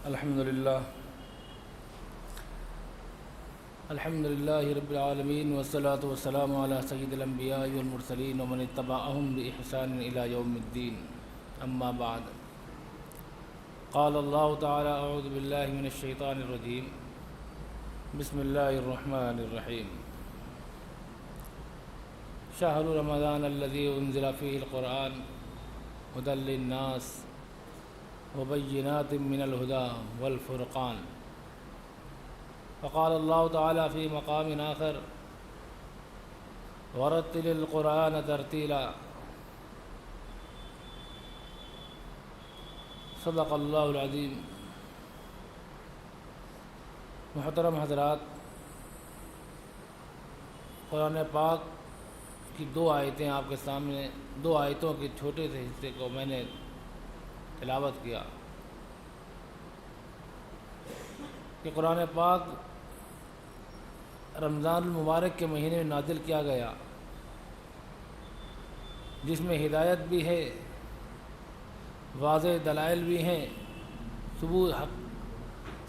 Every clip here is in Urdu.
الحمد للہ رب العالمین والصلاة والسلام علی سید الانبیاء والمرسلین ومن اتبعهم بإحسان الى یوم الدین اما بعد قال اللہ تعالی اعوذ باللہ من الشیطان الرجیم بسم اللہ الرحمن الرحیم شہر رمضان الذی انزل فیہ القرآن ھدی للناس وبینات من الہدی والفرقان وقال اللہ تعالی فی مقام آخر ورتل القرآن ترتیلا صدق اللہ العظیم۔ محترم حضرات، قرآن پاک کی دو آیتیں آپ کے سامنے، دو آیتوں کے چھوٹے سے حصے کو میں نے تلاوت کیا کہ قرآن پاک رمضان المبارک کے مہینے میں نازل کیا گیا، جس میں ہدایت بھی ہے، واضح دلائل بھی ہیں، ثبوت حق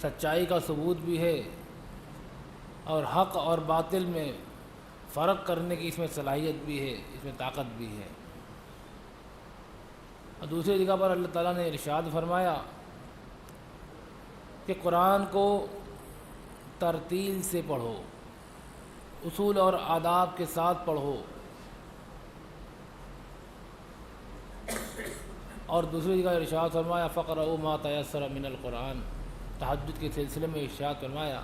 سچائی کا ثبوت بھی ہے، اور حق اور باطل میں فرق کرنے کی اس میں صلاحیت بھی ہے، اس میں طاقت بھی ہے۔ اور دوسری جگہ پر اللہ تعالیٰ نے ارشاد فرمایا کہ قرآن کو ترتیل سے پڑھو، اصول اور آداب کے ساتھ پڑھو، اور دوسری جگہ ارشاد فرمایا فقرؤوا ما تیسر من القرآن۔ تہجد کے سلسلے میں ارشاد فرمایا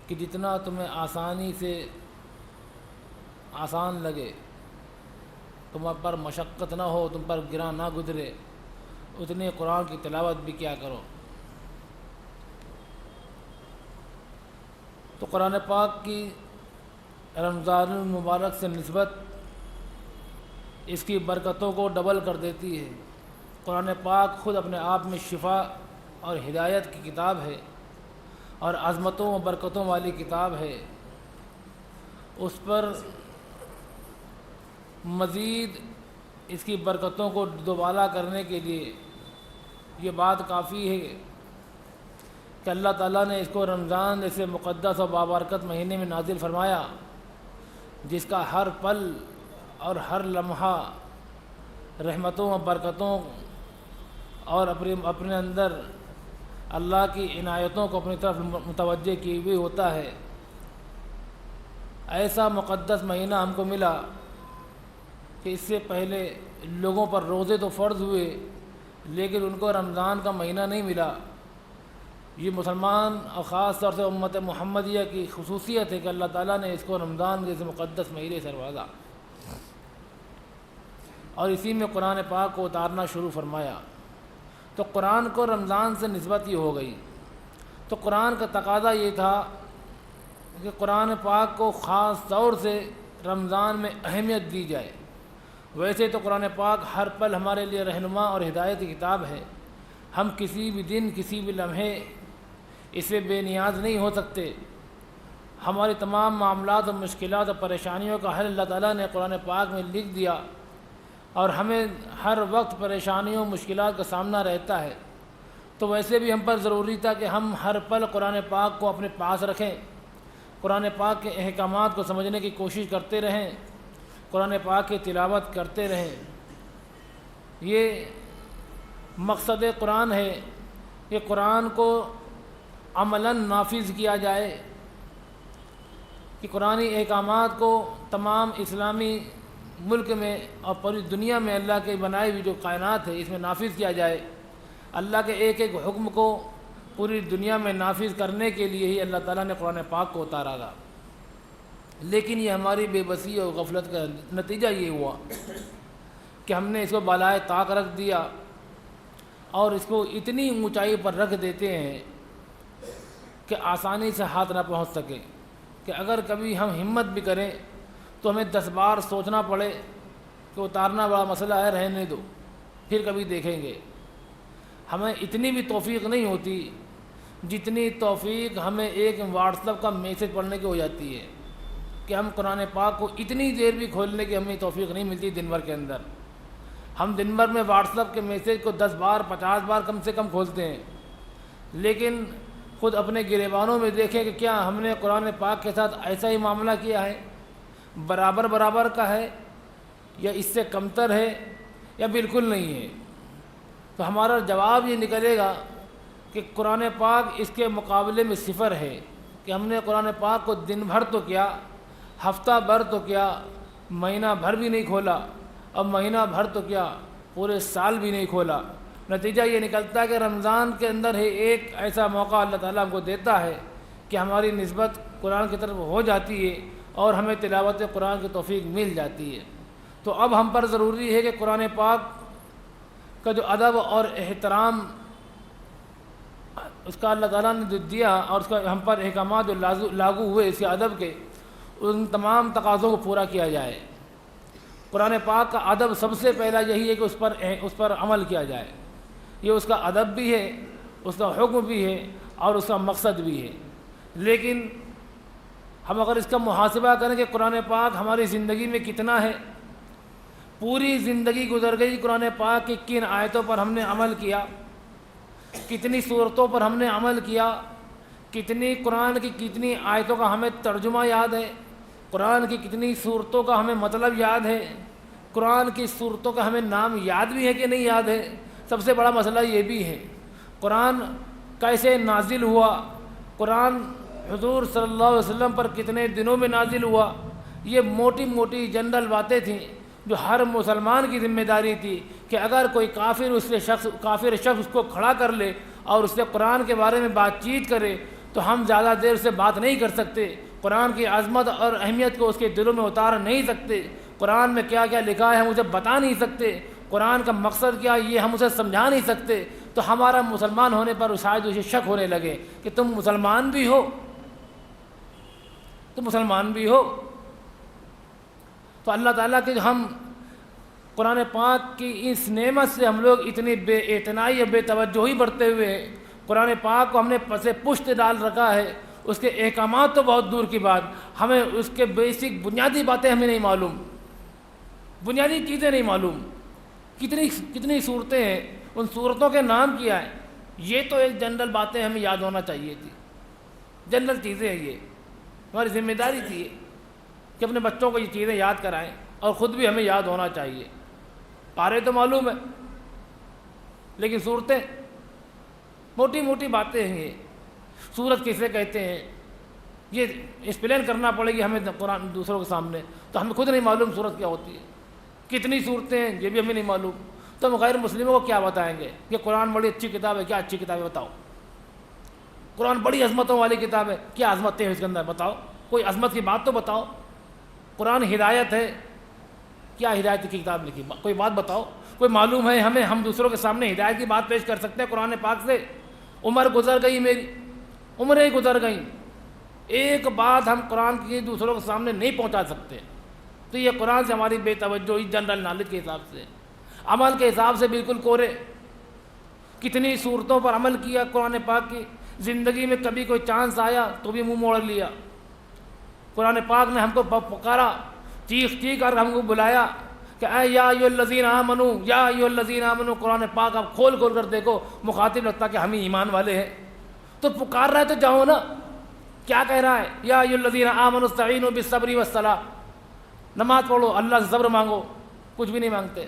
کہ جتنا تمہیں آسانی سے آسان لگے، تم پر مشقت نہ ہو، تم پر گراں نہ گزرے، اتنے قرآن کی تلاوت بھی کیا کرو۔ تو قرآن پاک کی رمضان المبارک سے نسبت اس کی برکتوں کو ڈبل کر دیتی ہے۔ قرآن پاک خود اپنے آپ میں شفا اور ہدایت کی کتاب ہے، اور عظمتوں و برکتوں والی کتاب ہے۔ اس پر مزید اس کی برکتوں کو دوبالا کرنے کے لیے یہ بات کافی ہے کہ اللہ تعالیٰ نے اس کو رمضان جیسے مقدس و بابرکت مہینے میں نازل فرمایا، جس کا ہر پل اور ہر لمحہ رحمتوں و برکتوں اور اپنے اندر اللہ کی عنایتوں کو اپنی طرف متوجہ کیے ہوئے ہوتا ہے۔ ایسا مقدس مہینہ ہم کو ملا کہ اس سے پہلے لوگوں پر روزے تو فرض ہوئے، لیکن ان کو رمضان کا مہینہ نہیں ملا۔ یہ مسلمان اور خاص طور سے امت محمدیہ کی خصوصیت ہے کہ اللہ تعالیٰ نے اس کو رمضان جیسے مقدس مہینے سے نوازا، اور اسی میں قرآن پاک کو اتارنا شروع فرمایا۔ تو قرآن کو رمضان سے نسبت ہی ہو گئی۔ تو قرآن کا تقاضا یہ تھا کہ قرآن پاک کو خاص طور سے رمضان میں اہمیت دی جائے۔ ویسے تو قرآن پاک ہر پل ہمارے لیے رہنما اور ہدایت کی کتاب ہے، ہم کسی بھی دن کسی بھی لمحے اس سے بے نیاز نہیں ہو سکتے۔ ہماری تمام معاملات اور مشکلات اور پریشانیوں کا حل اللہ تعالیٰ نے قرآن پاک میں لکھ دیا، اور ہمیں ہر وقت پریشانیوں مشکلات کا سامنا رہتا ہے۔ تو ویسے بھی ہم پر ضروری تھا کہ ہم ہر پل قرآن پاک کو اپنے پاس رکھیں، قرآن پاک کے احکامات کو سمجھنے کی کوشش کرتے رہیں، قرآن پاک کی تلاوت کرتے رہیں۔ یہ مقصد قرآن ہے کہ قرآن کو عملاً نافذ کیا جائے، کہ قرآنی احکامات کو تمام اسلامی ملک میں اور پوری دنیا میں اللہ کے بنائی ہوئی جو کائنات ہے اس میں نافذ کیا جائے۔ اللہ کے ایک ایک حکم کو پوری دنیا میں نافذ کرنے کے لیے ہی اللہ تعالیٰ نے قرآن پاک کو اتارا تھا۔ لیکن یہ ہماری بے بسی اور غفلت کا نتیجہ یہ ہوا کہ ہم نے اس کو بالائے طاق رکھ دیا، اور اس کو اتنی اونچائی پر رکھ دیتے ہیں کہ آسانی سے ہاتھ نہ پہنچ سکے، کہ اگر کبھی ہم ہمت بھی کریں تو ہمیں 10 بار سوچنا پڑے کہ اتارنا بڑا مسئلہ ہے، رہنے دو، پھر کبھی دیکھیں گے۔ ہمیں اتنی بھی توفیق نہیں ہوتی جتنی توفیق ہمیں ایک واٹس ایپ کا میسج پڑھنے کی ہو جاتی ہے، کہ ہم قرآن پاک کو اتنی دیر بھی کھولنے کی ہمیں توفیق نہیں ملتی دن بھر کے اندر۔ ہم دن بھر میں واٹس ایپ کے میسیج کو 10 بار 50 بار کم سے کم کھولتے ہیں، لیکن خود اپنے گریبانوں میں دیکھیں کہ کیا ہم نے قرآن پاک کے ساتھ ایسا ہی معاملہ کیا ہے، برابر برابر کا ہے یا اس سے کمتر ہے یا بالکل نہیں ہے۔ تو ہمارا جواب یہ نکلے گا کہ قرآن پاک اس کے مقابلے میں صفر ہے، کہ ہم نے قرآن پاک کو دن بھر تو کیا، ہفتہ بھر تو کیا، مہینہ بھر بھی نہیں کھولا، اور مہینہ بھر تو کیا پورے سال بھی نہیں کھولا۔ نتیجہ یہ نکلتا ہے کہ رمضان کے اندر ہی ایک ایسا موقع اللہ تعالیٰ ہم کو دیتا ہے کہ ہماری نسبت قرآن کی طرف ہو جاتی ہے اور ہمیں تلاوت قرآن کی توفیق مل جاتی ہے۔ تو اب ہم پر ضروری ہے کہ قرآن پاک کا جو ادب اور احترام اس کا اللہ تعالیٰ نے جو دیا اور اس کا ہم پر احکامات جو لاگو ہوئے اس کے ادب کے، ان تمام تقاضوں کو پورا کیا جائے۔ قرآن پاک کا ادب سب سے پہلا یہی ہے کہ اس پر عمل کیا جائے، یہ اس کا ادب بھی ہے، اس کا حکم بھی ہے اور اس کا مقصد بھی ہے۔ لیکن ہم اگر اس کا محاسبہ کریں کہ قرآن پاک ہماری زندگی میں کتنا ہے، پوری زندگی گزر گئی، قرآن پاک کی کن آیتوں پر ہم نے عمل کیا، کتنی صورتوں پر ہم نے عمل کیا، کتنی قرآن کی کتنی آیتوں کا ہمیں ترجمہ یاد ہے، قرآن کی کتنی صورتوں کا ہمیں مطلب یاد ہے، قرآن کی صورتوں کا ہمیں نام یاد بھی ہے کہ نہیں یاد ہے۔ سب سے بڑا مسئلہ یہ بھی ہے قرآن کیسے نازل ہوا، قرآن حضور صلی اللہ علیہ وسلم پر کتنے دنوں میں نازل ہوا، یہ موٹی موٹی جنرل باتیں تھیں جو ہر مسلمان کی ذمہ داری تھی کہ اگر کوئی کافر شخص اس کو کھڑا کر لے اور اس سے قرآن کے بارے میں بات چیت کرے تو ہم زیادہ دیر سے بات نہیں کر سکتے، قرآن کی عظمت اور اہمیت کو اس کے دلوں میں اتار نہیں سکتے، قرآن میں کیا کیا لکھا ہے ہم اسے بتا نہیں سکتے، قرآن کا مقصد کیا یہ ہم اسے سمجھا نہیں سکتے، تو ہمارا مسلمان ہونے پر شاید اسے شک ہونے لگے کہ تم مسلمان بھی ہو، تم مسلمان بھی ہو۔ تو اللہ تعالیٰ کے ہم قرآن پاک کی اس نعمت سے ہم لوگ اتنی بے اعتنائی یا بے توجہی برتے ہوئے ہیں، قرآن پاک کو ہم نے پس پشت ڈال رکھا ہے، اس کے احکامات تو بہت دور کی بات، ہمیں اس کے بیسک بنیادی باتیں ہمیں نہیں معلوم، بنیادی چیزیں نہیں معلوم، کتنی صورتیں ہیں، ان صورتوں کے نام کیا ہے، یہ تو ایک جنرل باتیں ہمیں یاد ہونا چاہیے تھی، جنرل چیزیں ہیں، یہ ہماری ذمہ داری تھی کہ اپنے بچوں کو یہ چیزیں یاد کرائیں اور خود بھی ہمیں یاد ہونا چاہیے۔ پارے تو معلوم ہے لیکن صورتیں موٹی موٹی باتیں ہیں، یہ سورت کسے کہتے ہیں یہ ایکسپلین کرنا پڑے گی ہمیں قرآن دوسروں کے سامنے، تو ہمیں خود نہیں معلوم سورت کیا ہوتی ہے، کتنی صورتیں ہیں یہ بھی ہمیں نہیں معلوم، تو ہم غیر مسلموں کو کیا بتائیں گے کہ قرآن بڑی اچھی کتاب ہے، کیا اچھی کتاب ہے بتاؤ، قرآن بڑی عظمتوں والی کتاب ہے، کیا عظمتیں ہیں اس کے اندر بتاؤ، کوئی عظمت کی بات تو بتاؤ، قرآن ہدایت ہے، کیا ہدایت کی کتاب لکھی، کوئی بات بتاؤ، کوئی معلوم ہے ہمیں، ہم دوسروں کے سامنے ہدایت کی بات پیش کر سکتے ہیں قرآن پاک سے؟ عمر گزر گئی میری، عمریں گزر گئیں، ایک بات ہم قرآن کی دوسروں کے سامنے نہیں پہنچا سکتے، تو یہ قرآن سے ہماری بے توجہی جنرل نالج کے حساب سے، عمل کے حساب سے بالکل کورے۔ کتنی صورتوں پر عمل کیا قرآن پاک کی، زندگی میں کبھی کوئی چانس آیا تو بھی منہ موڑ لیا، قرآن پاک نے ہم کو پکارا، چیخ کر ہم کو بلایا کہ اے یا ایھا الذین آمنو، یا ایھا الذین آمنو، قرآن پاک آپ کھول کر دیکھو، مخاطب لگتا کہ ہم ہی ایمان والے ہیں، تو پکار رہا ہے تو جاؤ نا، کیا کہہ رہا ہے؟ یا ایھا الذین آمنوا استعینوا بالصبر والصلاۃ، نماز پڑھو، اللہ سے صبر مانگو، کچھ بھی نہیں مانگتے،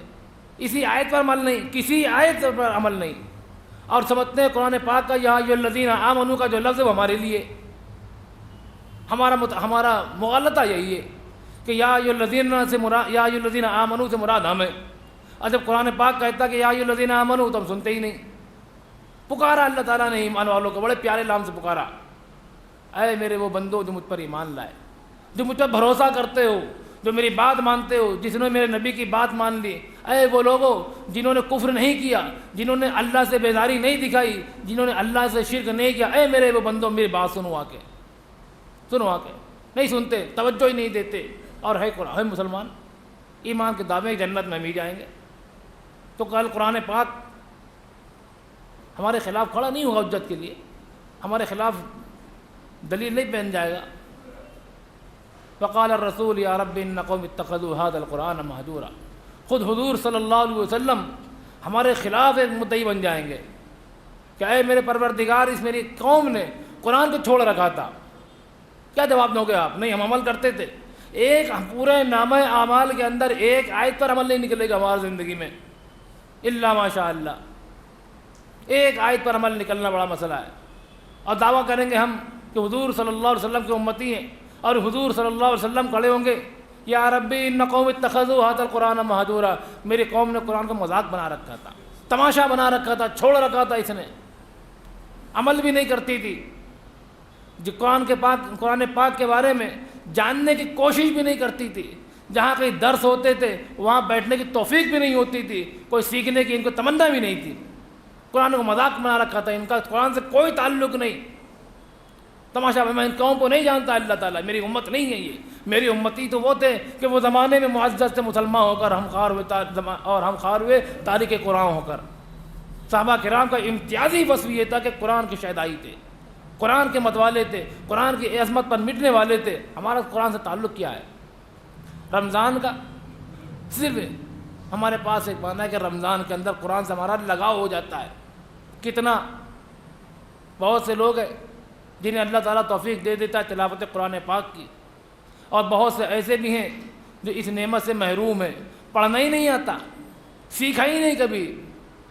اسی آیت پر عمل نہیں، کسی آیت پر عمل نہیں، اور سمجھتے ہیں قرآن پاک کا یا ایھا الذین آمنوا کا جو لفظ ہے وہ ہمارے لیے، ہمارا مغالطہ یہی ہے کہ یا ایھا الذین آمنوا سے مراد ہم ہے، اور جب قرآن پاک کہتا کہ یا ایھا الذین آمنوا تو ہم سنتے ہی نہیں۔ پکارا اللہ تعالیٰ نے ایمان والوں کو، بڑے پیارے نام سے پکارا، اے میرے وہ بندو جو مجھ پر ایمان لائے، جو مجھ پر بھروسہ کرتے ہو، جو میری بات مانتے ہو، جس نے میرے نبی کی بات مان لی، اے وہ لوگوں جنہوں نے کفر نہیں کیا، جنہوں نے اللہ سے بیزاری نہیں دکھائی، جنہوں نے اللہ سے شرک نہیں کیا، اے میرے وہ بندو میری بات سنو آ کے، نہیں سنتے، توجہ ہی نہیں دیتے، اور ہے مسلمان، ایمان کے دعوے جنت میں ہم ہی جائیں گے، تو کل قرآن پاک ہمارے خلاف کھڑا نہیں ہوگا حجت کے لیے، ہمارے خلاف دلیل نہیں بن جائے گا۔ وقال الرسول یا رب ان قوم اتخذوا هذا القرآن مہجورا، خود حضور صلی اللہ علیہ وسلم ہمارے خلاف ایک مدعی بن جائیں گے کہ اے میرے پروردگار، اس میری قوم نے قرآن کو چھوڑ رکھا تھا، کیا جواب دو گے آپ؟ نہیں، ہم عمل کرتے تھے۔ ایک پورے نامہ اعمال کے اندر ایک آیت پر عمل نہیں نکلے گا ہماری زندگی میں، الا ماشاء اللہ، ایک آیت پر عمل نکلنا بڑا مسئلہ ہے۔ اور دعویٰ کریں گے ہم کہ حضور صلی اللہ علیہ وسلم کے امتی ہیں، اور حضور صلی اللہ علیہ وسلم کھڑے ہوں گے، یا ربی ان قوم اتخذوا ھذا القرآن مہجورا، میری قوم نے قرآن کو مذاق بنا رکھا تھا، تماشا بنا رکھا تھا، چھوڑ رکھا تھا، اس نے عمل بھی نہیں کرتی تھی، جو قرآن پاک کے بارے میں جاننے کی کوشش بھی نہیں کرتی تھی، جہاں کہیں درس ہوتے تھے وہاں بیٹھنے کی توفیق بھی نہیں ہوتی تھی، کوئی سیکھنے کی ان کو تمنا بھی نہیں تھی، قرآن کو مذاق بنا رکھا تھا، ان کا قرآن سے کوئی تعلق نہیں، تماشا۔ میں ان قوم کو نہیں جانتا اللہ تعالیٰ، میری امت نہیں ہے یہ، میری امتی تو وہ تھے کہ وہ زمانے میں معزز سے مسلمان ہو کر ہم خوار ہوئے تاریخ قرآن ہو کر۔ صحابہ کرام کا امتیازی وصف یہ تھا کہ قرآن کے شہدائی تھے، قرآن کے متوالے تھے، قرآن کی عظمت پر مٹنے والے تھے۔ ہمارا قرآن سے تعلق کیا ہے؟ رمضان کا صرف ہمارے پاس ایک معنی ہے کہ رمضان کے اندر قرآن سے ہمارا لگاؤ ہو جاتا ہے۔ کتنا بہت سے لوگ ہیں جنہیں اللہ تعالیٰ توفیق دے دیتا ہے تلاوت قرآن پاک کی، اور بہت سے ایسے بھی ہیں جو اس نعمت سے محروم ہیں، پڑھنا ہی نہیں آتا، سیکھا ہی نہیں کبھی،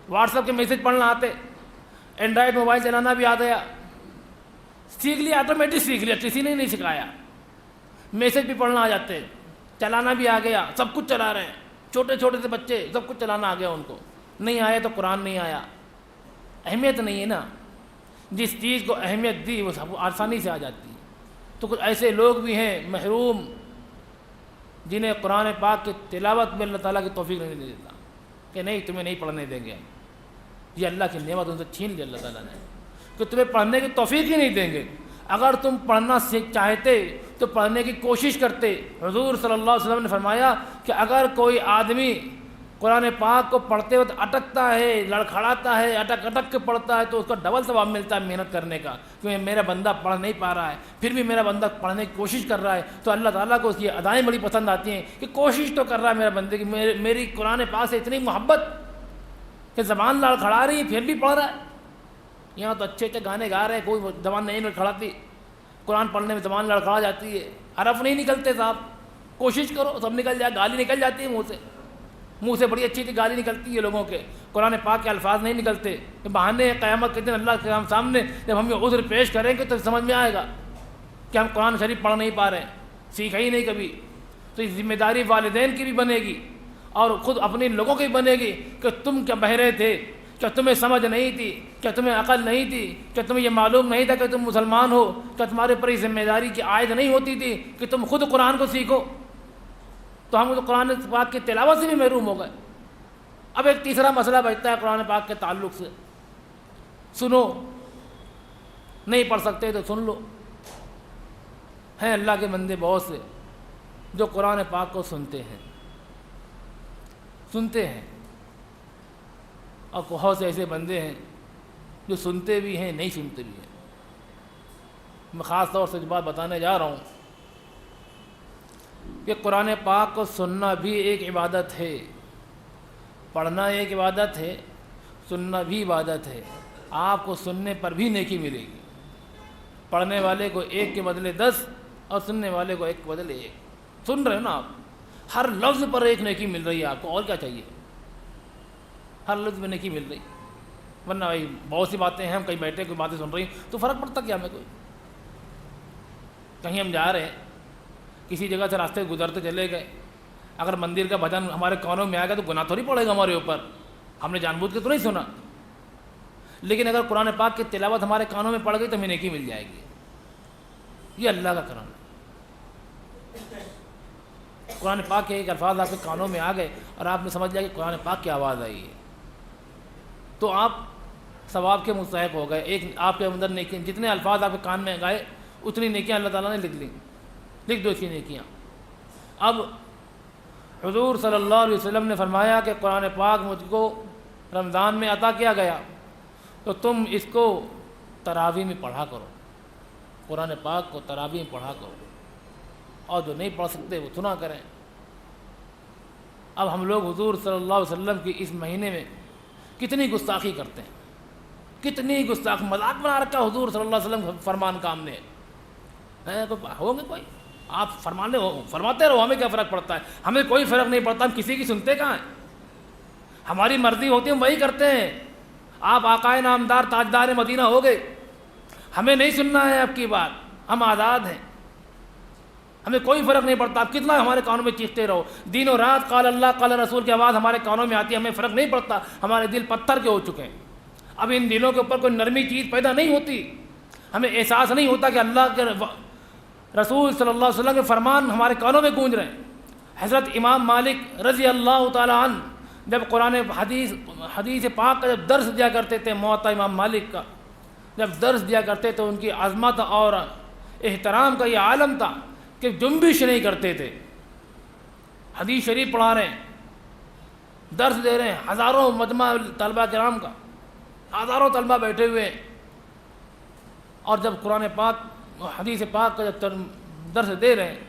واٹس ایپ کے میسج پڑھنا آتے، اینڈرائڈ موبائل چلانا بھی آ گیا، سیکھ لیا، آٹومیٹک سیکھ لیا، کسی نے نہیں سکھایا، میسج بھی پڑھنا آ جاتے، چلانا بھی آ گیا، سب کچھ چلا رہے ہیں، چھوٹے چھوٹے سے بچے سب کچھ چلانا آ گیا ان کو۔ نہیں آیا تو قرآن نہیں آیا، اہمیت نہیں ہے نا، جس چیز کو اہمیت دی وہ سب آسانی سے آ جاتی ہے۔ تو کچھ ایسے لوگ بھی ہیں محروم جنہیں قرآن پاک کی تلاوت میں اللہ تعالیٰ کی توفیق نہیں دے دیتا کہ نہیں تمہیں نہیں پڑھنے دیں گے، یہ اللہ کی نعمت ان سے چھین لی اللہ تعالیٰ نے کہ تمہیں پڑھنے کی توفیق ہی نہیں دیں گے۔ اگر تم پڑھنا چاہتے تو پڑھنے کی کوشش کرتے۔ حضور صلی اللہ علیہ وسلم نے فرمایا کہ اگر کوئی آدمی قرآن پاک کو پڑھتے وقت اٹکتا ہے، لڑکھڑاتا ہے، اٹک اٹک کے پڑھتا ہے تو اس کو ڈبل ثواب ملتا ہے محنت کرنے کا، کیونکہ میرا بندہ پڑھ نہیں پا رہا ہے، پھر بھی میرا بندہ پڑھنے کی کوشش کر رہا ہے، تو اللہ تعالیٰ کو اس کی ادائیں بڑی پسند آتی ہیں کہ کوشش تو کر رہا ہے میرا بندے کی، میری قرآن پاک سے اتنی محبت کہ زبان لڑکھڑا رہی ہے پھر بھی پڑھ رہا ہے۔ یہاں تو اچھے اچھے گانے گا رہے ہیں، کوئی زبان نہیں لڑکھڑاتی، قرآن پڑھنے میں زبان لڑکھڑا جاتی ہے، حرف نہیں نکلتے صاحب، کوشش کرو سب نکل جائے، گالی نکل جاتی ہے منہ سے بڑی اچھی اچھی گالی نکلتی ہے لوگوں کے، قرآن پاک کے الفاظ نہیں نکلتے، کہ بہانے قیامت کے دن اللہ کے سامنے جب ہم یہ عذر پیش کریں گے تو سمجھ میں آئے گا کہ ہم قرآن شریف پڑھ نہیں پا رہے ہیں، سیکھا ہی نہیں کبھی۔ تو یہ ذمہ داری والدین کی بھی بنے گی اور خود اپنے لوگوں کی بنے گی کہ تم کیا بہرے تھے، کیا تمہیں سمجھ نہیں تھی، کیا تمہیں عقل نہیں تھی، کیا تمہیں یہ معلوم نہیں تھا کہ تم مسلمان ہو، کیا تمہارے پر یہ ذمہ داری کی عائد نہیں ہوتی تھی کہ تم خود قرآن کو سیکھو۔ تو ہم تو قرآن پاک کی تلاوت سے بھی محروم ہو گئے۔ اب ایک تیسرا مسئلہ بچتا ہے قرآن پاک کے تعلق سے، سنو، نہیں پڑھ سکتے تو سن لو۔ ہیں اللہ کے بندے بہت سے جو قرآن پاک کو سنتے ہیں اور بہت سے ایسے بندے ہیں جو سنتے بھی ہیں نہیں سنتے بھی ہیں۔ میں خاص طور سے جو بات بتانے جا رہا ہوں کہ قرآن پاک کو سننا بھی ایک عبادت ہے، پڑھنا ایک عبادت ہے، سننا بھی عبادت ہے۔ آپ کو سننے پر بھی نیکی ملے گی، پڑھنے والے کو 1 کے بدلے 10 اور سننے والے کو 1 کے بدلے 1۔ سن رہے ہو نا آپ، ہر لفظ پر 1 نیکی مل رہی ہے آپ کو، اور کیا چاہیے؟ ہر لفظ میں نیکی مل رہی، ورنہ بھائی بہت سی باتیں ہیں، ہم کہیں بیٹھے کوئی باتیں سن رہی ہیں تو فرق پڑتا کیا ہمیں؟ کوئی کہیں ہم جا رہے ہیں، کسی جگہ سے راستے گزرتے چلے گئے، اگر مندر کا بھجن ہمارے کانوں میں آئے گا تو گناہ تھوڑی پڑے گا ہمارے اوپر، ہم نے جان بوجھ کے تو نہیں سنا۔ لیکن اگر قرآن پاک کی تلاوت ہمارے کانوں میں پڑ گئی تو ہمیں نیکی مل جائے گی، یہ اللہ کا کرم ہے۔ قرآن پاک کے ایک الفاظ آپ کے کانوں میں آ گئے اور آپ نے سمجھ لیا کہ قرآن پاک کی آواز آئی ہے، تو آپ ثواب کے مستحق ہو گئے۔ ایک آپ کے اندر نیکی، جتنے الفاظ آپ کے کان میں گئے اتنی نیکیاں اللہ تعالیٰ نے لکھ لیں، لکھ دو اس کی نیکیاں۔ اب حضور صلی اللہ علیہ وسلم نے فرمایا کہ قرآن پاک مجھ کو رمضان میں عطا کیا گیا تو تم اس کو تراویح میں پڑھا کرو، قرآن پاک کو تراویح میں پڑھا کرو، اور جو نہیں پڑھ سکتے وہ سنا کریں۔ اب ہم لوگ حضور صلی اللہ علیہ وسلم کی اس مہینے میں کتنی گستاخی کرتے ہیں، کتنی گستاخ مذاق بنا رکھا حضور صلی اللہ علیہ وسلم فرمان کا ہم نے ہوں گے کوئی آپ فرماتے رہو، ہمیں کیا فرق پڑتا ہے؟ ہمیں کوئی فرق نہیں پڑتا، ہم کسی کی سنتے کہاں ہیں؟ ہماری مرضی ہوتی ہے ہم وہی کرتے ہیں۔ آپ آقائے نامدار تاجدار مدینہ ہو گئے، ہمیں نہیں سننا ہے آپ کی بات، ہم آزاد ہیں، ہمیں کوئی فرق نہیں پڑتا، آپ کتنا ہمارے کانوں میں چیختے رہو، دن و رات قال اللہ قال رسول کی آواز ہمارے کانوں میں آتی ہے، ہمیں فرق نہیں پڑتا، ہمارے دل پتھر کے ہو چکے ہیں۔ اب ان دلوں کے اوپر کوئی نرمی چیز پیدا نہیں ہوتی، ہمیں احساس نہیں ہوتا کہ اللہ کے رسول صلی اللہ علیہ وسلم کے فرمان ہمارے کانوں میں گونج رہے ہیں۔ حضرت امام مالک رضی اللہ تعالیٰ عنہ جب قرآن حدیث پاک کا جب درس دیا کرتے تھے، موطا امام مالک کا جب درس دیا کرتے تھے، ان کی عظمت اور احترام کا یہ عالم تھا کہ جنبش نہیں کرتے تھے۔ حدیث شریف پڑھا رہے ہیں، درس دے رہے ہیں، ہزاروں مجمع طلبہ کرام کا، ہزاروں طلبہ بیٹھے ہوئے ہیں، اور جب قرآن پاک حدیث پاک کا جب درس دے رہے ہیں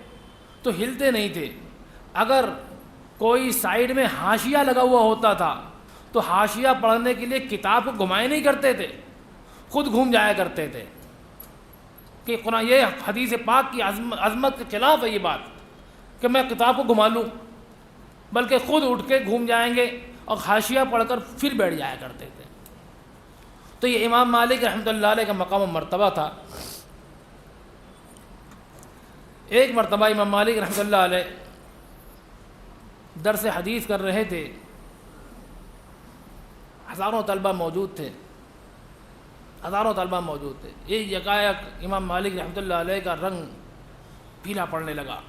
تو ہلتے نہیں تھے۔ اگر کوئی سائیڈ میں حاشیہ لگا ہوا ہوتا تھا تو حاشیہ پڑھنے کے لیے کتاب کو گھمائے نہیں کرتے تھے، خود گھوم جایا کرتے تھے کہ قرآن یہ حدیث پاک کی عظمت کے خلاف ہے یہ بات کہ میں کتاب کو گھما لوں، بلکہ خود اٹھ کے گھوم جائیں گے اور حاشیہ پڑھ کر پھر بیٹھ جایا کرتے تھے۔ تو یہ امام مالک رحمۃ اللہ علیہ کا مقام و مرتبہ تھا۔ ایک مرتبہ امام مالک رحمۃ اللہ علیہ درس حدیث کر رہے تھے، ہزاروں طلبہ موجود تھے، ہزاروں طلبہ موجود تھے۔ ایک یکایک امام مالک رحمۃ اللہ علیہ کا رنگ پیلا پڑنے لگا،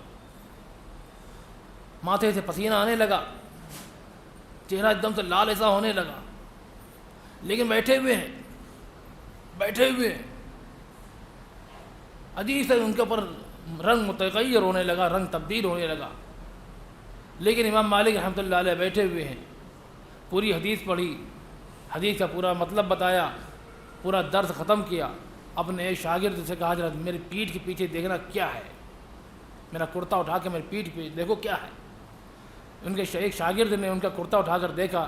ماتھے سے پسینہ آنے لگا، چہرہ ایک دم سے لال ایسا ہونے لگا، لیکن بیٹھے ہوئے ہیں، عجیب سے ان کے اوپر رنگ متغیر ہونے لگا، رنگ تبدیل ہونے لگا، لیکن امام مالک رحمۃ اللہ علیہ بیٹھے ہوئے ہیں۔ پوری حدیث پڑھی، حدیث کا پورا مطلب بتایا، پورا درس ختم کیا، اپنے ایک شاگرد سے کہا حضرت میری پیٹھ کے پیچھے دیکھنا کیا ہے، میرا کرتا اٹھا کے میری پیٹھ پہ دیکھو کیا ہے۔ ان کے ایک شاگرد نے ان کا کرتا اٹھا کر دیکھا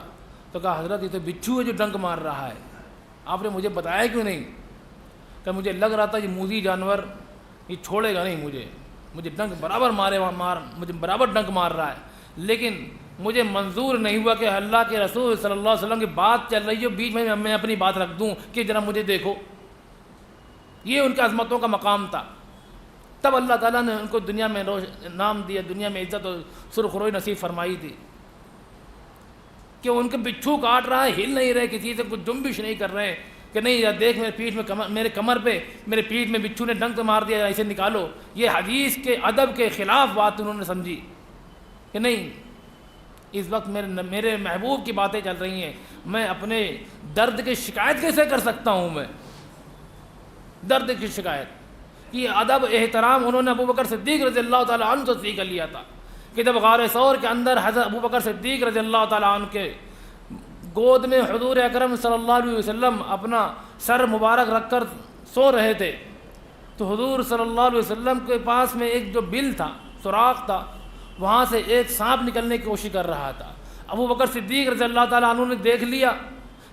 تو کہا حضرت یہ تو بچھو ہے جو ڈنک مار رہا ہے، آپ نے مجھے بتایا کیوں نہیں؟ کہ مجھے لگ رہا تھا یہ موذی جانور یہ چھوڑے گا نہیں، مجھے ڈنک برابر مجھے برابر ڈنک مار رہا ہے، لیکن مجھے منظور نہیں ہوا کہ اللہ کے رسول صلی اللہ علیہ وسلم کی بات چل رہی ہے، بیچ میں اپنی بات رکھ دوں کہ ذرا مجھے دیکھو۔ یہ ان کے عظمتوں کا مقام تھا۔ تب اللہ تعالیٰ نے ان کو دنیا میں نام دیا، دنیا میں عزت اور سرخروئی نصیب فرمائی تھی کہ ان کے بچھو کاٹ رہا ہے، ہل نہیں رہے، کسی سے کچھ جنبش نہیں کر رہے کہ نہیں یار دیکھ میرے پیٹھ میں میرے کمر پہ میرے پیٹھ میں بچھو نے ڈنک سے مار دیا، اسے نکالو۔ یہ حدیث کے ادب کے خلاف بات انہوں نے سمجھی کہ نہیں، اس وقت میرے محبوب کی باتیں چل رہی ہیں، میں اپنے درد کی شکایت کیسے کر سکتا ہوں؟ میں درد کی شکایت، یہ ادب احترام انہوں نے ابوبکر صدیق رضی اللہ تعالیٰ عنہ سے سیکھ لیا تھا کہ جب غار ثور کے اندر حضرت ابوبکر صدیق رضی اللہ تعالیٰ عنہ کے گود میں حضور اکرم صلی اللہ علیہ وسلم اپنا سر مبارک رکھ کر سو رہے تھے، تو حضور صلی اللہ علیہ وسلم کے پاس میں ایک جو بل تھا، سوراخ تھا، وہاں سے ایک سانپ نکلنے کی کوشش کر رہا تھا۔ ابوبکر صدیق رضی اللہ تعالیٰ عنہ نے دیکھ لیا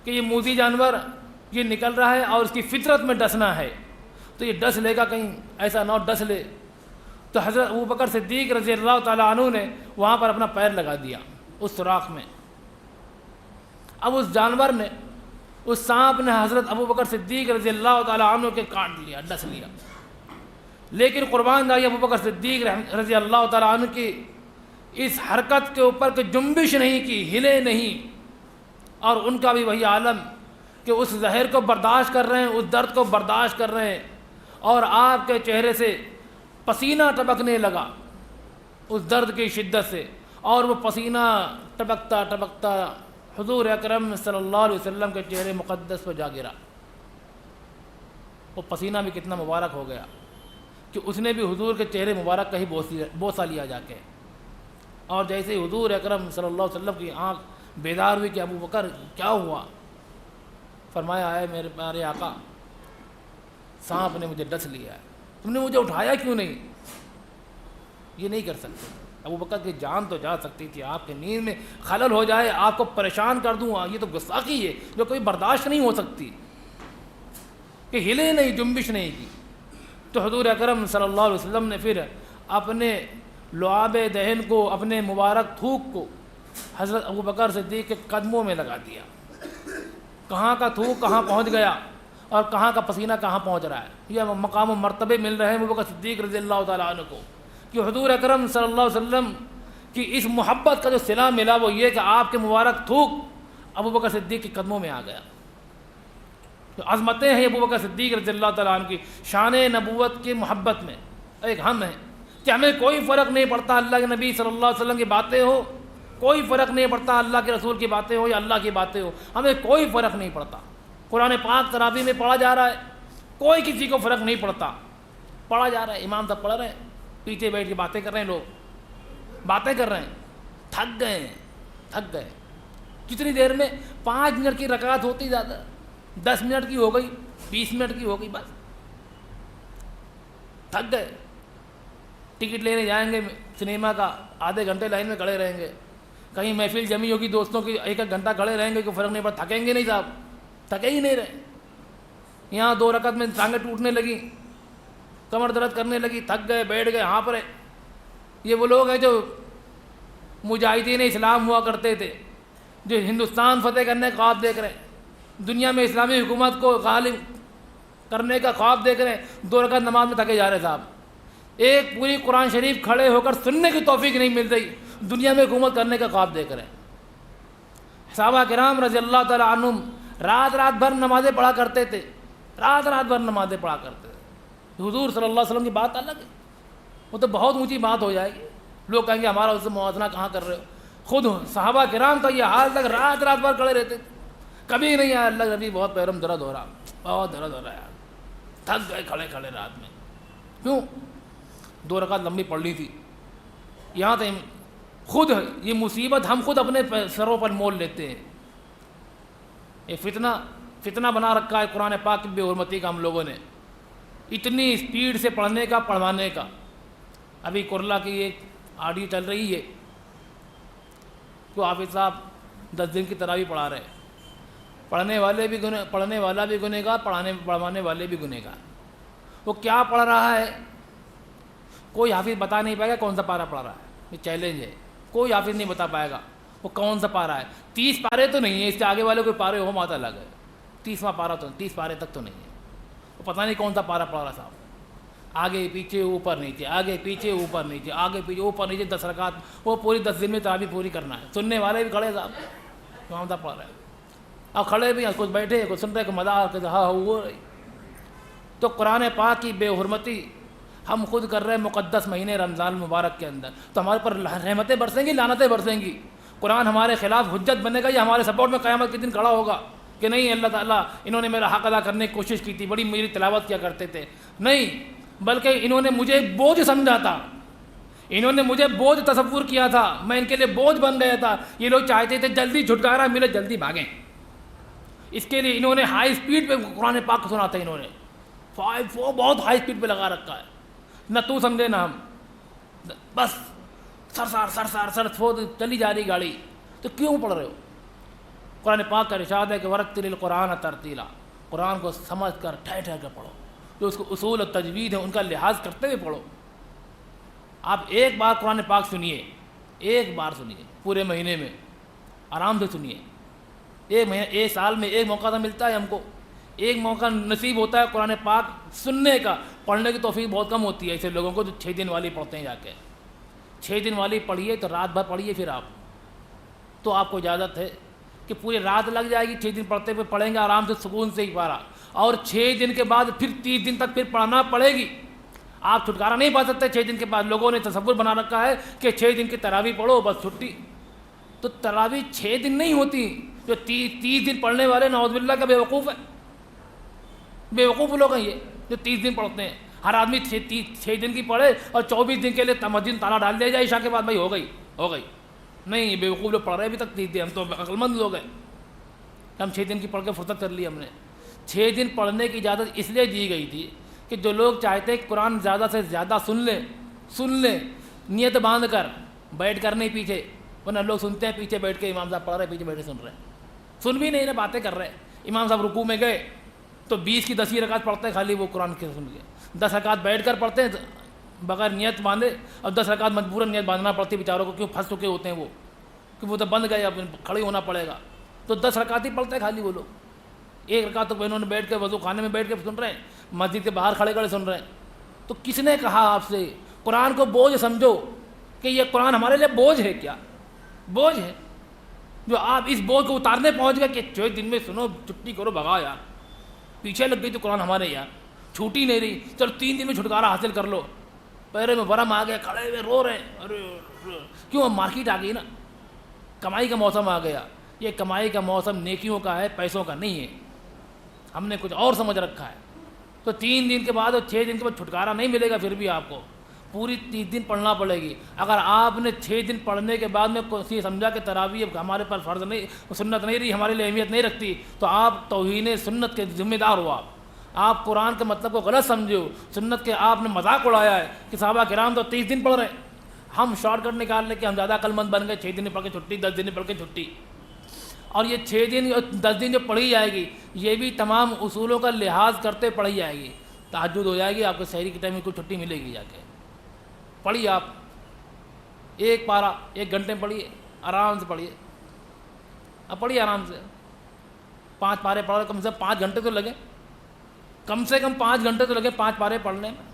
کہ یہ موذی جانور یہ نکل رہا ہے اور اس کی فطرت میں ڈسنا ہے، تو یہ ڈس لے گا، کہیں ایسا نہ ڈس لے، تو حضرت ابوبکر صدیق رضی اللہ تعالیٰ عنہ نے وہاں پر اپنا پیر لگا دیا اس سوراخ میں۔ اب اس جانور نے، اس سانپ نے حضرت ابوبکر صدیق رضی اللہ تعالیٰ عنہ کے کاٹ لیا، ڈس لیا، لیکن قربان جائیے ابوبکر صدیق رضی اللہ تعالیٰ عنہ کی اس حرکت کے اوپر کہ جنبش نہیں کی، ہلے نہیں، اور ان کا بھی وہی عالم کہ اس زہر کو برداشت کر رہے ہیں، اس درد کو برداشت کر رہے ہیں، اور آپ کے چہرے سے پسینہ ٹپکنے لگا اس درد کی شدت سے، اور وہ پسینہ ٹپکتا ٹپکتا حضور اکرم صلی اللہ علیہ وسلم کے چہرے مقدس پہ جا گرا۔ وہ پسینہ بھی کتنا مبارک ہو گیا کہ اس نے بھی حضور کے چہرے مبارک کا ہی بوسہ لیا جا کے، اور جیسے ہی حضور اکرم صلی اللہ علیہ وسلم کی آنکھ بیدار ہوئی کہ ابو بکر کیا ہوا، فرمایا ہے میرے پیارے آقا سانپ نے مجھے ڈس لیا ہے، تم نے مجھے اٹھایا کیوں نہیں؟ یہ نہیں کر سکتے۔ ابو بکر کی جان تو جا سکتی تھی، آپ کی نیند میں خلل ہو جائے، آپ کو پریشان کر دوں، یہ تو گستاخی ہے جو کوئی برداشت نہیں ہو سکتی، کہ ہلے نہیں، جنبش نہیں کی۔ تو حضور اکرم صلی اللہ علیہ وسلم نے پھر اپنے لعاب دہن کو، اپنے مبارک تھوک کو حضرت ابو بکر صدیق کے قدموں میں لگا دیا۔ کہاں کا تھوک کہاں پہنچ گیا اور کہاں کا پسینہ کہاں پہنچ رہا ہے، یہ مقام و مرتبے مل رہے ہیں ابو بکر صدیق رضی اللہ تعالیٰ عنہ کو، کہ حضور اکرم صلی اللہ علیہ وسلم کی اس محبت کا جو صلہ ملا وہ یہ کہ آپ کے مبارک تھوک ابو بکر صدیق کے قدموں میں آ گیا۔ تو عظمتیں ہیں ابو بکر صدیق رضی اللہ تعالیٰ عنہ کی، شان نبوت کی محبت میں ایک ہم ہیں کہ ہمیں کوئی فرق نہیں پڑتا اللہ کے نبی صلی اللہ علیہ وسلم کی باتیں ہو، کوئی فرق نہیں پڑتا اللہ کے رسول کی باتیں ہو یا اللہ کی باتیں ہو، ہمیں کوئی فرق نہیں پڑتا۔ قرآن پاک تراویح میں پڑھا جا رہا ہے، کوئی کسی کو فرق نہیں پڑتا، پڑھا جا رہا ہے، امام صاحب پڑھ رہے ہیں، پیچھے بیٹھ کے باتیں کر رہے ہیں، لوگ باتیں کر رہے ہیں، تھک گئے ہیں، تھک گئے۔ کتنی دیر میں 5 منٹ کی رکعت ہوتی، زیادہ 10 منٹ کی ہو گئی، 20 منٹ کی ہو گئی، بس تھک گئے۔ ٹکٹ لینے جائیں گے سنیما کا، آدھے گھنٹے لائن میں کھڑے رہیں گے، کہیں محفل جمی ہوگی دوستوں کی، 1 گھنٹہ کھڑے رہیں گے، کوئی فرق نہیں پڑتا، تھکیں گے نہیں صاحب، تھکے ہی نہیں رہے۔ یہاں 2 رکعت میں ٹانگیں ٹوٹنے لگی، کمر درد کرنے لگی، تھک گئے، بیٹھ گئے، ہاں پڑے۔ یہ وہ لوگ ہیں جو مجاہدین اسلام ہوا کرتے تھے، جو ہندوستان فتح کرنے کا خواب دیکھ رہے ہیں، دنیا میں اسلامی حکومت کو غالب کرنے کا خواب دیکھ رہے ہیں، 2 رکعت نماز میں تھکے جا رہے صاحب۔ ایک پوری قرآن شریف کھڑے ہو کر سننے کی توفیق نہیں مل رہی، دنیا میں حکومت کرنے کا خواب دیکھ رہے ہیں۔ صحابہ کرام رضی اللہ تعالیٰ عنہم رات رات بھر نمازیں پڑھا کرتے تھے، رات رات بھر نمازیں پڑھا کرتے تھے۔ حضور صلی اللہ علیہ وسلم کی بات الگ ہے، وہ تو بہت اونچی بات ہو جائے گی، لوگ کہیں گے ہمارا اس سے موازنہ کہاں کر رہے ہو۔ خود صحابہ کرام کا یہ حال تک رات رات بھر کھڑے رہتے تھے، کبھی نہیں آیا اللہ نبی بہت پیرم درد ہو رہا، بہت درد ہو رہا ہے، تھک گئے کھڑے کھڑے رات میں۔ کیوں؟ 2 رکعت لمبی پڑھ لی تھی۔ یہاں تک خود یہ مصیبت ہم خود اپنے سروں پر مول لیتے ہیں۔ یہ فتنہ بنا رکھا ہے قرآن پاک کی بے حرمتی کا ہم لوگوں نے، اتنی اسپیڈ سے پڑھنے کا، پڑھوانے کا۔ ابھی کرلا کی ایک آڈیو چل رہی ہے کہ حافظ صاحب 10 دن کی تراویح پڑھا رہے ہیں، پڑھنے والا بھی گنہگار، پڑھوانے والے بھی گنہگار۔ وہ کیا پڑھ رہا ہے کوئی حافظ بتا نہیں پائے گا، کون سا پارہ پڑھ رہا ہے، یہ چیلنج ہے، کوئی حافظ نہیں بتا پائے گا وہ کون سا پارہ ہے۔ 30 پارے تو نہیں ہے، اس سے آگے والے کوئی پارے ہو ماتا الگ ہے، 30واں پارہ تو 30 پارے تک تو نہیں ہے، وہ پتہ نہیں کون سا پارہ پڑھ رہا صاحب، آگے پیچھے اوپر نیچے، آگے پیچھے اوپر نیچے، آگے پیچھے اوپر نیچے، 10 رکعت، وہ پوری 10 دن میں تراویح پوری کرنا ہے۔ سننے والے بھی کھڑے صاحب، کون سا پڑھ رہے ہیں، اب کھڑے بھی ہیں، کچھ بیٹھے، کچھ سن رہے، کچھ مزاح کر ہاں ہو رہی۔ تو قرآن پاک کی بے حرمتی ہم خود کر رہے ہیں مقدس مہینے رمضان المبارک کے اندر، تو ہمارے پر رحمتیں برسیں گی، لعنتیں برسیں گی۔ قرآن ہمارے خلاف حجت بنے گا یا ہمارے سپورٹ میں قیامت کے دن کھڑا ہوگا کہ نہیں اللہ تعالیٰ انہوں نے میرا حق ادا کرنے کی کوشش کی تھی، بڑی میری تلاوت کیا کرتے تھے، نہیں، بلکہ انہوں نے مجھے ایک بوجھ سمجھا تھا، انہوں نے مجھے بوجھ تصور کیا تھا، میں ان کے لیے بوجھ بن گیا تھا۔ یہ لوگ چاہتے تھے جلدی چھٹکارا ملے، جلدی بھاگیں، اس کے لیے انہوں نے ہائی اسپیڈ پہ قرآن پاک کو سنا تھا، انہوں نے 5 بہت ہائی اسپیڈ پہ لگا رکھا ہے، نہ تو سمجھے نہ ہم، بس سر چلی جا رہی گاڑی۔ تو کیوں پڑھ رہے ہو؟ قرآن پاک کا ارشاد ہے کہ ورتل القرآن ترتیلا، قرآن کو سمجھ کر ٹھہر ٹھہر کر پڑھو، جو اس کو اصول اور تجوید ہے ان کا لحاظ کرتے ہوئے پڑھو۔ آپ ایک بار قرآن پاک سنیے، ایک بار سنیے پورے مہینے میں، آرام سے سنیے، ایک سال میں ایک موقع تو ملتا ہے ہم کو، ایک موقع نصیب ہوتا ہے قرآن پاک سننے کا، پڑھنے کی توفیق بہت کم ہوتی ہے ایسے لوگوں کو جو 6 دن والی پڑھتے ہیں جا کے۔ 6 دن والی پڑھیے تو رات بھر پڑھیے، پھر آپ کو اجازت ہے کہ پوری رات لگ جائے گی، 6 دن پڑھتے ہوئے پڑھیں گے آرام سے سکون سے ہی پارا، اور 6 دن کے بعد پھر 30 دن تک پھر پڑھنا پڑے گی۔ آپ چھٹکارا نہیں پا سکتے 6 دن کے بعد، لوگوں نے تصور بنا رکھا ہے کہ 6 دن کی تراویح پڑھو بس چھٹی، تو تراویح 6 دن نہیں ہوتی، جو 30 دن پڑھنے والے نعوذ باللہ کا بیوقوف ہے، بیوقوف لوگ ہیں یہ جو 30 دن پڑھتے ہیں۔ ہر آدمی 6 دن کی پڑھے اور 24 دن کے لیے مسجد تالا ڈال دیا جائے عشاء کے بعد، بھائی ہو گئی، نہیں، یہ بیوقوف لوگ پڑھ رہے ابھی تک 30 دن، ہم تو عقل مند لوگ ہیں، ہم 6 دن کی پڑھ کے فرصت کر لی ہم نے۔ 6 دن پڑھنے کی اجازت اس لیے دی گئی تھی کہ جو لوگ چاہتے ہیں کہ قرآن زیادہ سے زیادہ سن لیں، نیت باندھ کر بیٹھ کر نہیں پیچھے، ورنہ لوگ سنتے ہیں پیچھے بیٹھ کے امام صاحب پڑھ رہے ہیں، پیچھے بیٹھ کے سن رہے ہیں، سن بھی نہیں رہے، باتیں کر رہے ہیں۔ امام صاحب رکوع میں گئے تو 20 کی 10 رکعت پڑھتے ہیں، خالی وہ قرآن کے سن کے 10 رکعت بیٹھ کر پڑھتے ہیں بغیر نیت باندھے، اور 10 رکعت مجبوراً نیت باندھنا پڑتی ہے بیچاروں کو، کیوں پھنس چکے ہوتے ہیں وہ، کہ وہ تو بند گئے، اب کھڑے ہونا پڑے گا، تو 10 رکعت ہی پڑھتے ہیں خالی وہ لوگ۔ 1 رکعت تو انہوں نے بیٹھ کے وضو خانے میں بیٹھ کے سن رہے ہیں، مسجد کے باہر کھڑے کھڑے سن رہے ہیں۔ تو کس نے کہا آپ سے قرآن کو بوجھ سمجھو، کہ یہ قرآن ہمارے لیے بوجھ ہے؟ کیا بوجھ ہے جو آپ اس بوجھ کو اتارنے پہنچ گئے کہ 6 دن میں سنو، چھٹی کرو، بھگا یار، پیچھے لگ گئی تو قرآن ہمارے یار، چھوٹی نہیں رہی، چلو 3 دن میں چھٹکارا حاصل کر لو، پیرے میں ورم آ گیا، کھڑے ہوئے رو رہے ہیں، ارے کیوں؟ مارکیٹ آ گئی نا، کمائی کا موسم آ گیا۔ یہ کمائی کا موسم نیکیوں کا ہے، پیسوں کا نہیں ہے، ہم نے کچھ اور سمجھ رکھا ہے۔ تو 3 دن کے بعد اور 6 دن کے بعد چھٹکارا نہیں ملے گا، پھر بھی آپ کو پوری 30 دن پڑھنا پڑے گی۔ اگر آپ نے 6 دن پڑھنے کے بعد میں یہ سمجھا کہ تراویح اب ہمارے پر فرض نہیں، سنت نہیں رہی، ہمارے لیے اہمیت نہیں رکھتی، تو آپ توہین سنت کے ذمہ دار ہو۔ آپ قرآن کے مطلب کو غلط سمجھے ہو، سنت کے آپ نے مذاق اڑایا ہے کہ صحابہ کرام تو 30 دن پڑھ رہے ہیں، ہم شارٹ کٹ نکال لیں کہ ہم زیادہ عقل مند بن گئے، 6 دن پڑھ کے چھٹی، 10 دن پڑھ کے چھٹی۔ اور یہ 6 دن اور 10 دن جو پڑھی جائے گی، یہ بھی تمام اصولوں کا لحاظ کرتے پڑھی جائے گی۔ تہجد ہو جائے گی، آپ کو سحری کے ٹائم میں کوئی چھٹی ملے گی، جا کے پڑھیے آپ 1 پارہ 1 گھنٹے میں پڑھیے، آرام سے پڑھیے، اب پڑھیے آرام سے 5 پارے پڑھ رہے، کم سے کم 5 گھنٹے تو لگے، کم سے کم 5 گھنٹے تو لگے 5 پارے پڑھنے میں۔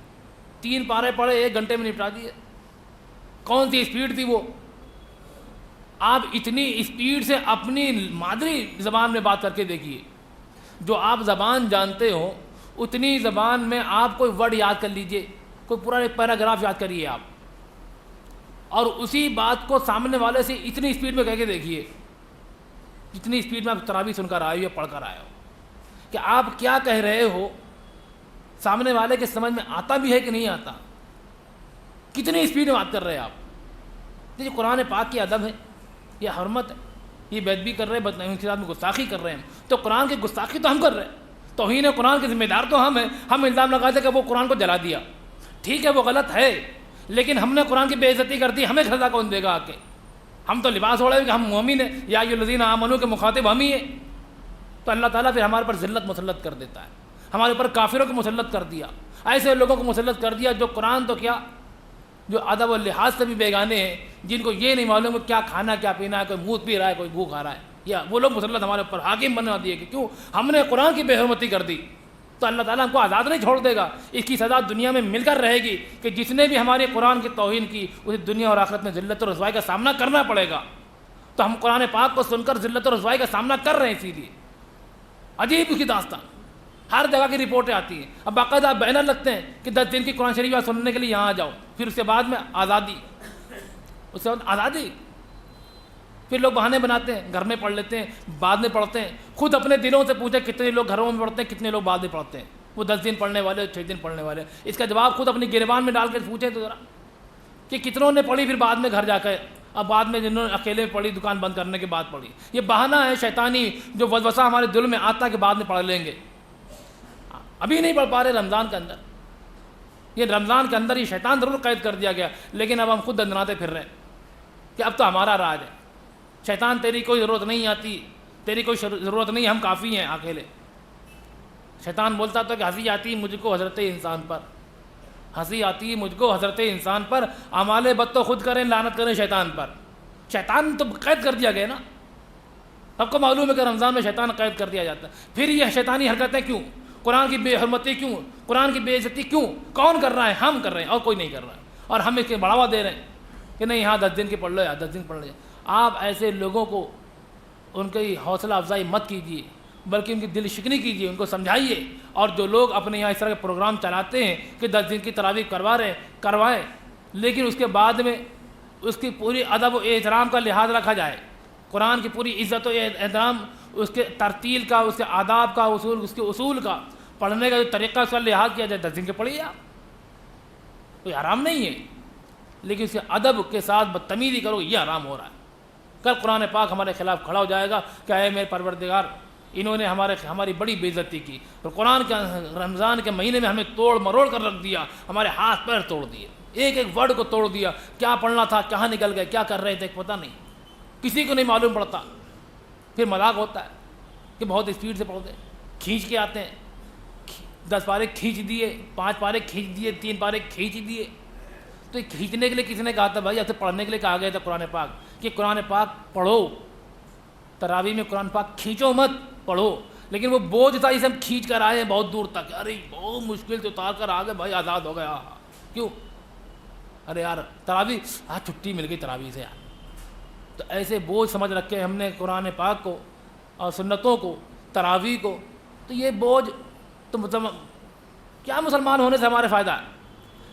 3 پارے پڑھے 1 گھنٹے میں نپٹا دیے، کون سی اسپیڈ تھی وہ؟ آپ اتنی اسپیڈ سے اپنی مادری زبان میں بات کر کے دیکھیے، جو آپ زبان جانتے ہو اتنی زبان میں آپ کوئی ورڈ یاد کر لیجئے، کوئی پورا ایک پیراگراف یاد کریے آپ، اور اسی بات کو سامنے والے سے اتنی اسپیڈ میں کہہ کے دیکھیے جتنی اسپیڈ میں آپ تراویح سن کر آئے ہو یا پڑھ کر آئے ہو، کہ آپ کیا کہہ رہے ہو، سامنے والے کے سمجھ میں آتا بھی ہے کہ نہیں آتا، کتنی اسپیڈ میں بات کر رہے ہیں آپ۔ یہ قرآن پاک کی ادب ہے، یہ حرمت ہے، یہ بے ادبی کر رہے ہیں، بدنامی کے ساتھ میں گستاخی کر رہے ہیں، تو قرآن کی گستاخی تو ہم کر رہے ہیں، توہین قرآن کے ذمہ دار تو ہم ہیں۔ ہم الزام لگاتے کہ وہ قرآن کو جلا دیا، ٹھیک ہے وہ غلط ہے، لیکن ہم نے قرآن کی بے عزتی کر دی، ہمیں سزا کون دے گا آ کے؟ ہم تو لباس اوڑھے کہ ہم مومن ہیں، یا ایھا الذین آمنوا کے مخاطب ہم ہی ہیں، تو اللہ تعالیٰ پھر ہمارے پر ذلت مسلط کر دیتا ہے، ہمارے اوپر کافروں کو مسلط کر دیا، ایسے لوگوں کو مسلط کر دیا جو قرآن تو کیا، جو ادب و لحاظ سے بھی بیگانے ہیں، جن کو یہ نہیں معلوم کہ کیا کھانا کیا پینا ہے، کوئی مونت پی رہا ہے، کوئی گھو کھا رہا ہے، یا وہ لوگ مسلط ہمارے اوپر حاکم بنا دیے کہ کیوں ہم نے قرآن کی بے حرمتی کر دی، تو اللہ تعالیٰ ہم کو آزاد نہیں چھوڑ دے گا۔ اس کی سزا دنیا میں مل کر رہے گی کہ جس نے بھی ہمارے قرآن کی توہین کی اسے دنیا اور آخرت میں ذلت و رسوائی کا سامنا کرنا پڑے گا۔ تو ہم قرآن پاک کو سن کر ذلت و رسوائی کا سامنا کر رہے ہیں، اسی لیے عجیب اس کی داستان، ہر جگہ کی رپورٹیں آتی ہیں، اب باقاعدہ بینر لگتے ہیں کہ 10 دن کی قرآن شریف سننے کے لیے یہاں آ جاؤ، پھر اس کے بعد میں آزادی، اس کے بعد آزادی، پھر لوگ بہانے بناتے ہیں، گھر میں پڑھ لیتے ہیں، بعد میں پڑھتے ہیں۔ خود اپنے دلوں سے پوچھیں کتنے لوگ گھروں میں پڑھتے ہیں، کتنے لوگ بعد میں پڑھتے ہیں، وہ 10 دن پڑھنے والے، 6 دن پڑھنے والے، اس کا جواب خود اپنی گریبان میں ڈال کے پوچھیں تو ذرا کہ کتنوں نے پڑھی پھر بعد میں گھر جا کے، اب بعد میں جنہوں نے اکیلے پڑھی، دکان بند کرنے کے بعد پڑھی۔ یہ بہانہ ہے شیطانی جو وسوسہ ہمارے دل میں آتا ہے کہ بعد میں پڑھ لیں گے، ابھی نہیں پڑھ پا رہے رمضان کے اندر، یہ رمضان کے اندر یہ شیطان ضرور قید کر دیا گیا، لیکن اب ہم خود دندناتے پھر رہے ہیں کہ اب تو ہمارا راج ہے، شیطان تیری کوئی ضرورت نہیں آتی، تیری کوئی ضرورت نہیں، ہم کافی ہیں اکیلے۔ شیطان بولتا تھا کہ ہنسی آتی مجھ کو حضرت انسان پر، ہنسی آتی مجھ کو حضرت انسان پر، اعمال بد تو خود کریں، لعنت کریں شیطان پر۔ شیطان تو قید کر دیا گیا نا، سب کو معلوم ہے کہ رمضان میں شیطان قید کر دیا جاتا ہے، پھر یہ شیطانی حرکتیں کیوں؟ قرآن کی بے حرمتی کیوں؟ قرآن کی بے عزتی کیوں؟ کون کر رہا ہے؟ ہم کر رہے ہیں، اور کوئی نہیں کر رہا ہے، اور ہم اس کے بڑھاوا دے رہے ہیں کہ نہیں یہاں 10 دن کی پڑھ لو، یا 10 دن پڑھ لو۔ آپ ایسے لوگوں کو ان کی حوصلہ افزائی مت کیجیے، بلکہ ان کی دل شکنی کیجیے، ان کو سمجھائیے، اور جو لوگ اپنے یہاں اس طرح کے پروگرام چلاتے ہیں کہ 10 دن کی تراویح کروائیں، لیکن اس کے بعد میں اس کی پوری ادب و احترام کا لحاظ رکھا جائے، قرآن کی پوری عزت و احترام، اس کے ترتیل کا، اس کے آداب کا، اس کے اصول کا، پڑھنے کا جو طریقہ اس کا لحاظ کیا جائے، 10 دن کے پڑھیے آپ، کوئی حرام نہیں ہے، لیکن اس کے ادب کے ساتھ بدتمیزی کرو، یہ حرام ہو رہا ہے۔ کل قرآن پاک ہمارے خلاف کھڑا ہو جائے گا کہ اے میرے پروردگار، انہوں نے ہماری بڑی بے عزتی کی، اور قرآن کے رمضان کے مہینے میں ہمیں توڑ مروڑ کر رکھ دیا، ہمارے ہاتھ پیر توڑ دیے۔ ایک ایک ورڈ کو توڑ دیا، کیا پڑھنا تھا، کہاں نکل گئے، کیا کر رہے تھے پتہ نہیں، کسی کو نہیں معلوم پڑتا۔ پھر مذاق ہوتا ہے کہ بہت اسپیڈ سے پڑھتے، کھینچ کے آتے ہیں، 10 پارے کھینچ دیے، 5 پارے کھینچ دیے، 3 پارے کھینچ دیے۔ تو یہ کھینچنے کے لیے کسی نے کہا تھا بھائی، ایسے پڑھنے کے لیے کہا گیا تھا قرآن پاک کہ قرآن پاک پڑھو، تراویح میں قرآن پاک کھینچو مت، پڑھو۔ لیکن وہ بوجھ تھا، اسے ہم کھینچ کر آئے ہیں بہت دور تک، ارے بہت مشکل سے اتار کر آ گئے بھائی، آزاد ہو گیا۔ کیوں؟ ارے یار تراویح، چھٹی مل گئی تراویح سے یار۔ تو ایسے بوجھ سمجھ رکھے ہم نے قرآن پاک کو اور سنتوں کو، تراویح کو۔ تو یہ بوجھ تو کیا مسلمان ہونے سے ہمارے فائدہ ہے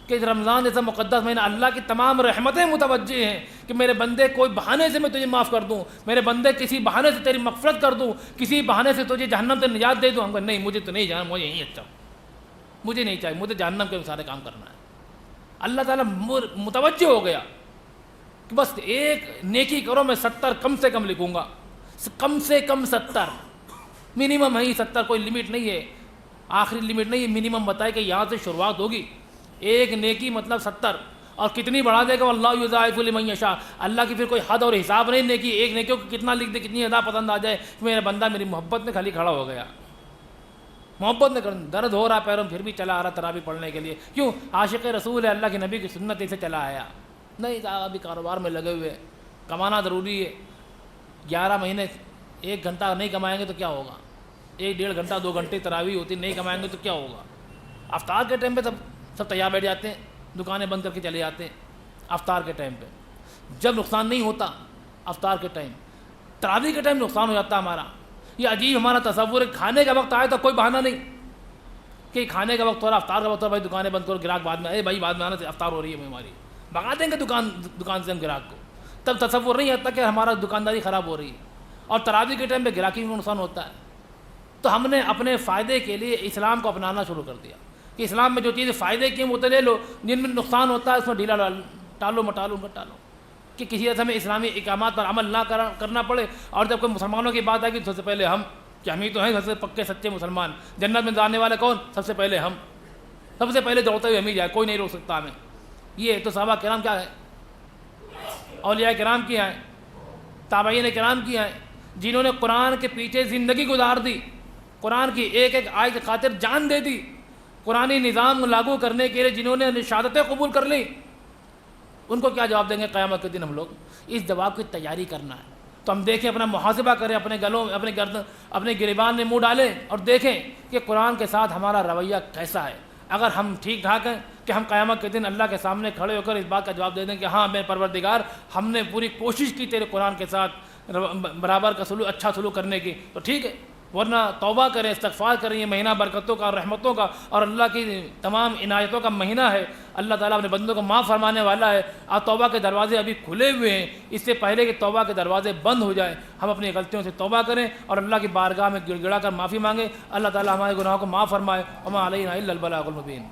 کہ رمضان جیسا مقدس مہینہ، اللہ کی تمام رحمتیں متوجہ ہیں کہ میرے بندے کوئی بہانے سے میں تجھے معاف کر دوں، میرے بندے کسی بہانے سے تیری مغفرت کر دوں، کسی بہانے سے تجھے جہنم سے نجات دے دوں۔ ہم کہا نہیں، مجھے تو نہیں جانا، مجھے یہیں اچھا، مجھے نہیں چاہیے، مجھے جہنم کے سارے کام کرنا ہے۔ اللہ تعالیٰ متوجہ ہو گیا کہ بس ایک نیکی کرو، میں 70 کم سے کم لکھوں گا، کم سے کم 70، منیمم ہے 70، کوئی لمٹ نہیں ہے، آخری لمٹ نہیں ہے، منیمم بتائے کہ یہاں سے شروعات ہوگی۔ ایک نیکی مطلب 70، اور کتنی بڑھا دے گا، اللہ یضاعف لمن یشاء، اللہ کی پھر کوئی حد اور حساب نہیں نیکی، ایک نیکیوں کو کتنا لکھ دے، کتنی ادا پسند آ جائے کہ میرا بندہ میری محبت میں خالی کھڑا ہو گیا، محبت میں درد ہو رہا پیروں پھر بھی چلا آ رہا تراویح پڑھنے کے لیے۔ کیوں؟ عاشق رسول ہے، اللہ کے نبی کی سنت سے چلا آیا۔ نہیں صاحب ابھی کاروبار میں لگے ہوئے، کمانا ضروری ہے، 11 مہینے 1 گھنٹہ نہیں کمائیں گے تو کیا ہوگا، 1-1.5 گھنٹہ 2 گھنٹے تراویح ہوتی، نہیں کمائیں گے تو کیا ہوگا۔ افطار کے ٹائم پہ سب تیار بیٹھ جاتے ہیں، دکانیں بند کر کے چلے جاتے ہیں افطار کے ٹائم پہ، جب نقصان نہیں ہوتا افطار کے ٹائم، تراویح کے ٹائم نقصان ہو جاتا ہمارا۔ یہ عجیب ہمارا تصور ہے، کھانے کا وقت آئے تو کوئی بہانہ نہیں کہ کھانے کا وقت ہو رہا، افطار کا وقت ہو رہا، بھائی دکانیں بند کرو، گراہک بعد میں، اے بھائی بعد میں آنا، افطار ہو رہی ہے ہماری، بھگا دیں گے دکان سے ہم گراہک کو، تب تصور نہیں آتا کہ ہمارا دکانداری خراب ہو رہی ہے۔ اور تراویح کے ٹائم پہ گراہکی میں نقصان ہوتا ہے۔ تو ہم نے اپنے فائدے کے لیے اسلام کو اپنانا شروع کر دیا کہ اسلام میں جو چیزیں فائدے کی ہیں وہ تو لے لو، جن میں نقصان ہوتا ہے اس میں ڈھیلا ٹالو مٹالو کہ کسی طرح ہمیں اسلامی احکامات پر عمل نہ کرنا پڑے۔ اور جب کوئی مسلمانوں کی بات آئے گی تو سب سے پہلے ہم، کہ ہم ہی تو ہیں سب سے پکے سچے مسلمان، جنت میں جانے والے کون؟ سب سے پہلے ہم، سب سے پہلے دوڑتے ہوئے ہم ہی جائے، کوئی نہیں روک سکتا ہمیں۔ یہ تو صحابہ کرام کیا ہے، اولیاء کرام کیا ہیں، تابعین کرام کیا ہیں، جنہوں نے قرآن کے پیچھے زندگی گزار دی، قرآن کی ایک ایک آیت کی خاطر جان دے دی، قرآنی نظام لاگو کرنے کے لیے جنہوں نے شہادتیں قبول کر لی، ان کو کیا جواب دیں گے قیامت کے دن ہم لوگ؟ اس جواب کی تیاری کرنا ہے۔ تو ہم دیکھیں، اپنا محاسبہ کریں، اپنے گلوں اپنے گردن اپنے گریبان میں منہ ڈالیں اور دیکھیں کہ قرآن کے ساتھ ہمارا رویہ کیسا ہے۔ اگر ہم ٹھیک ٹھاک ہیں کہ ہم قیامت کے دن اللہ کے سامنے کھڑے ہو کر اس بات کا جواب دے دیں کہ ہاں میں پروردگار، ہم نے پوری کوشش کی تیرے قرآن کے ساتھ برابر کا سلوک، اچھا سلوک کرنے کی، تو ٹھیک ہے، ورنہ توبہ کریں، استغفار کریں۔ یہ مہینہ برکتوں کا اور رحمتوں کا اور اللہ کی تمام عنایتوں کا مہینہ ہے، اللہ تعالیٰ اپنے بندوں کو معاف فرمانے والا ہے۔ اور توبہ کے دروازے ابھی کھلے ہوئے ہیں، اس سے پہلے کہ توبہ کے دروازے بند ہو جائیں، ہم اپنی غلطیوں سے توبہ کریں اور اللہ کی بارگاہ میں گڑ گڑا کر معافی مانگیں۔ اللہ تعالیٰ ہمارے گناہوں کو معاف فرمائے۔ وما علینا الا البلاغ المبین۔